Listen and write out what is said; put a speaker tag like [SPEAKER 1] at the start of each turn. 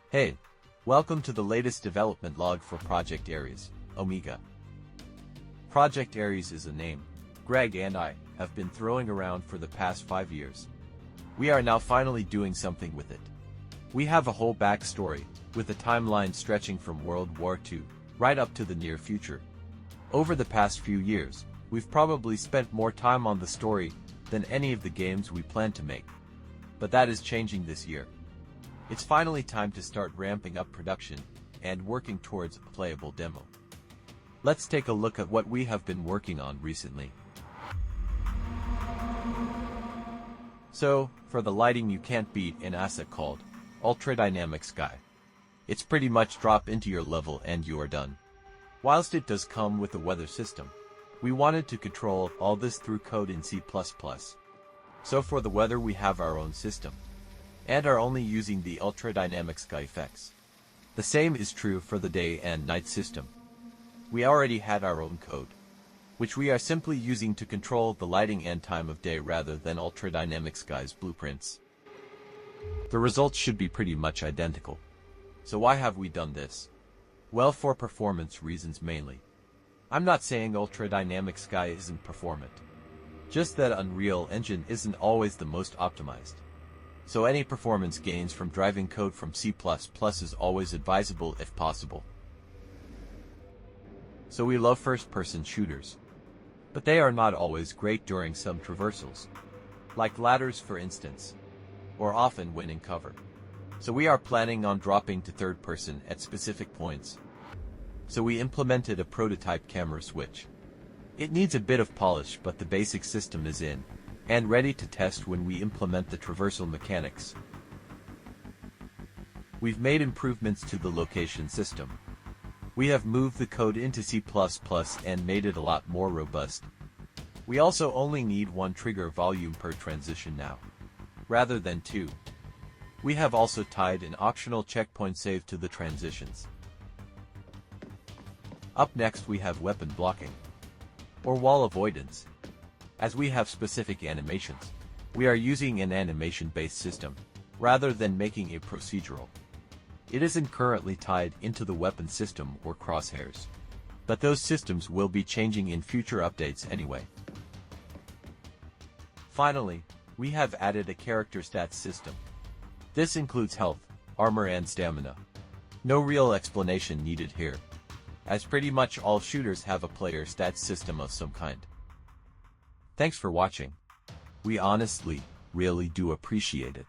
[SPEAKER 1] Hey, welcome to the latest development log for Project ARES, Omega. Project ARES is a name Greg and I have been throwing around for the past 5 years. We are now finally doing something with it. We have a whole backstory, with a timeline stretching from World War II, right up to the near future. Over the past few years, we've probably spent more time on the story than any of the games we plan to make. But that is changing this year. It's finally time to start ramping up production and working towards a playable demo. Let's take a look at what we have been working on recently. So, for the lighting, you can't beat an asset called Ultra Dynamic Sky. It's pretty much drop into your level and you are done. Whilst it does come with a weather system, we wanted to control all this through code in C++. So for the weather we have our own system, and are only using the Ultra Dynamic Sky effects. The same is true for the day and night system. We already had our own code, which we are simply using to control the lighting and time of day rather than Ultra Dynamic Sky's blueprints. The results should be pretty much identical. So why have we done this? Well, for performance reasons mainly. I'm not saying Ultra Dynamic Sky isn't performant. Just that Unreal Engine isn't always the most optimized. So any performance gains from driving code from C++ is always advisable if possible. So we love first-person shooters. But they are not always great during some traversals. Like ladders for instance. Or often when in cover. So we are planning on dropping to third person at specific points. So we implemented a prototype camera switch. It needs a bit of polish, but the basic system is in and ready to test when we implement the traversal mechanics. We've made improvements to the location system. We have moved the code into C++ and made it a lot more robust. We also only need 1 trigger volume per transition now, rather than 2. We have also tied an optional checkpoint save to the transitions. Up next we have weapon blocking, or wall avoidance. As we have specific animations, we are using an animation-based system, rather than making a procedural. It isn't currently tied into the weapon system or crosshairs, but those systems will be changing in future updates anyway. Finally, we have added a character stats system. This includes health, armor and stamina. No real explanation needed here, as pretty much all shooters have a player stats system of some kind. Thanks for watching. We honestly, really do appreciate it.